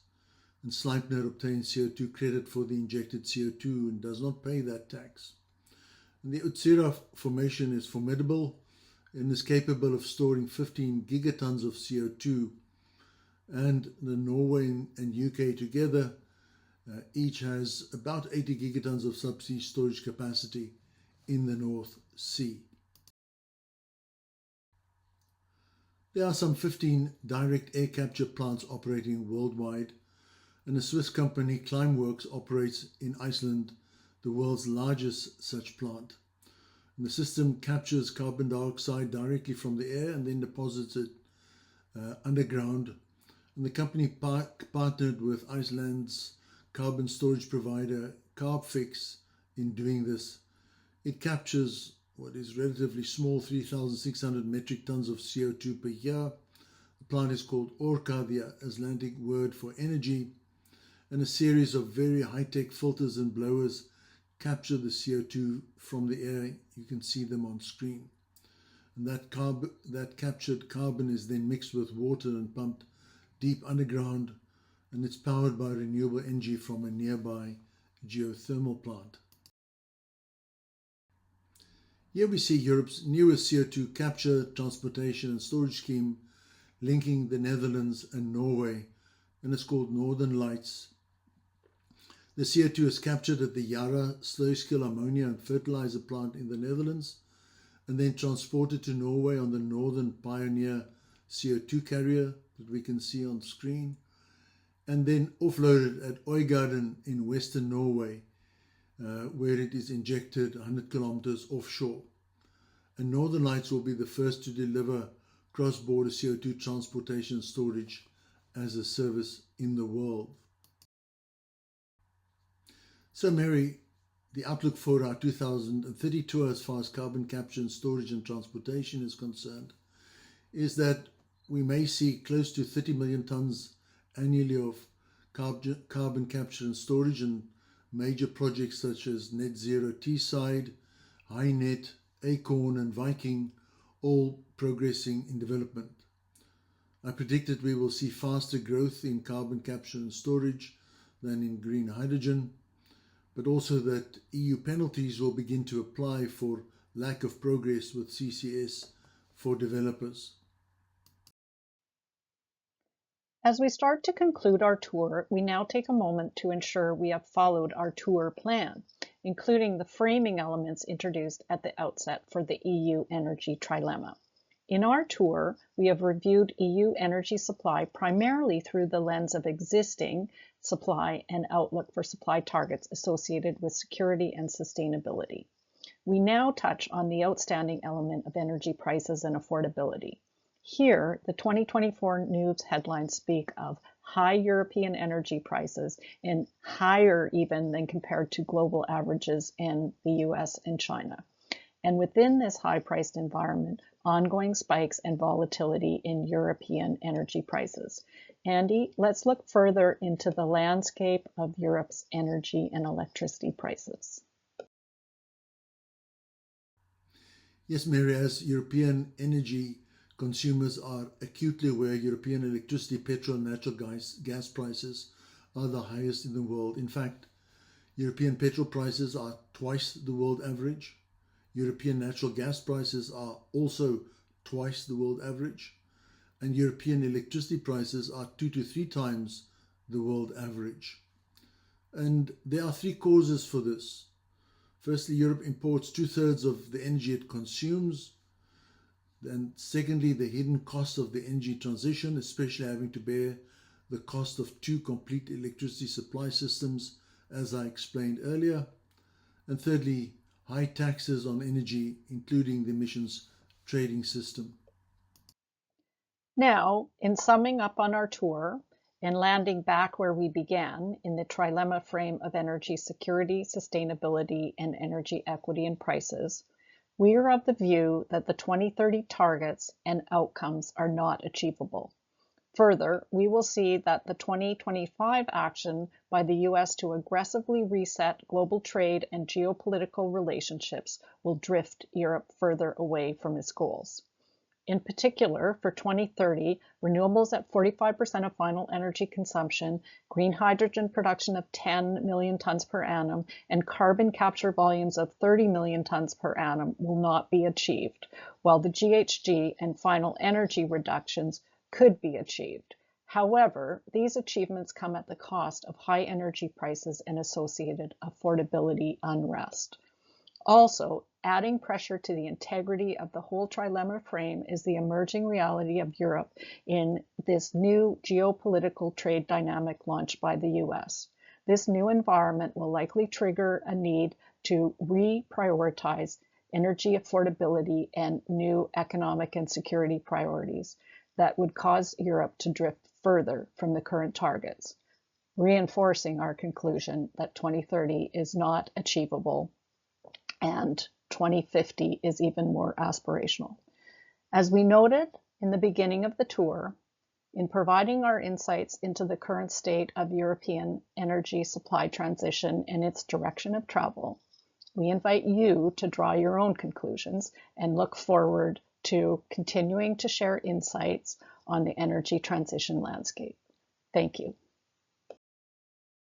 Speaker 2: and Sleipner obtained CO2 credit for the injected CO2 and does not pay that tax. And the Utsira Formation is formidable and is capable of storing 15 gigatons of CO2, and the Norway and UK together each has about 80 gigatons of subsea storage capacity in the North Sea. There are some 15 direct air capture plants operating worldwide, and a Swiss company, Climeworks, operates in Iceland, the world's largest such plant. And the system captures carbon dioxide directly from the air and then deposits it underground. And the company partnered with Iceland's carbon storage provider, Carbfix, in doing this. It captures what is relatively small, 3,600 metric tons of CO2 per year, plant is called Orca, the Icelandic word for energy, and a series of very high-tech filters and blowers capture the CO2 from the air. You can see them on screen. And that captured carbon is then mixed with water and pumped deep underground, and it's powered by renewable energy from a nearby geothermal plant. Here we see Europe's newest CO2 capture, transportation and storage scheme linking the Netherlands and Norway, and it's called Northern Lights. The CO2 is captured at the Yara slow-scale ammonia and fertilizer plant in the Netherlands, and then transported to Norway on the Northern Pioneer CO2 carrier that we can see on screen, and then offloaded at Øygarden in western Norway, where it is injected 100 kilometers offshore. And Northern Lights will be the first to deliver cross-border CO2 transportation and storage as a service in the world. So Mary, the outlook for our 2030 tour as far as carbon capture and storage and transportation is concerned is that we may see close to 30 million tons annually of carbon capture and storage, and major projects such as Net Zero Teesside, HyNet, Acorn and Viking all progressing in development. I predict that we will see faster growth in carbon capture and storage than in green hydrogen, but also that EU penalties will begin to apply for lack of progress with CCS for developers.
Speaker 1: As we start to conclude our tour, we now take a moment to ensure we have followed our tour plan, including the framing elements introduced at the outset for the EU energy trilemma. In our tour, we have reviewed EU energy supply primarily through the lens of existing supply and outlook for supply targets associated with security and sustainability. We now touch on the outstanding element of energy prices and affordability. Here, the 2024 news headlines speak of high European energy prices and higher even than compared to global averages in the US and China. And within this high-priced environment, ongoing spikes and volatility in European energy prices. Andy, let's look further into the landscape of Europe's energy and electricity prices.
Speaker 2: Yes, Mary, as European energy consumers are acutely aware, European electricity, petrol and natural gas prices are the highest in the world. In fact, European petrol prices are twice the world average. European natural gas prices are also twice the world average. And European electricity prices are 2 to 3 times the world average. And there are 3 causes for this. Firstly, Europe imports 2/3 of the energy it consumes. And secondly, the hidden cost of the energy transition, especially having to bear the cost of 2 complete electricity supply systems, as I explained earlier. And thirdly, high taxes on energy, including the emissions trading system.
Speaker 1: Now, in summing up on our tour and landing back where we began in the trilemma frame of energy security, sustainability, and energy equity and prices, we are of the view that the 2030 targets and outcomes are not achievable. Further, we will see that the 2025 action by the US to aggressively reset global trade and geopolitical relationships will drift Europe further away from its goals. In particular, for 2030, renewables at 45% of final energy consumption, green hydrogen production of 10 million tons per annum, and carbon capture volumes of 30 million tons per annum will not be achieved, while the GHG and final energy reductions could be achieved. However, these achievements come at the cost of high energy prices and associated affordability unrest. Also, adding pressure to the integrity of the whole trilemma frame is the emerging reality of Europe in this new geopolitical trade dynamic launched by the US. This new environment will likely trigger a need to reprioritize energy affordability and new economic and security priorities that would cause Europe to drift further from the current targets, reinforcing our conclusion that 2030 is not achievable and 2050 is even more aspirational. As we noted in the beginning of the tour, In providing our insights into the current state of European energy supply transition and its direction of travel, we invite you to draw your own conclusions and look forward to continuing to share insights on the energy transition landscape. Thank you.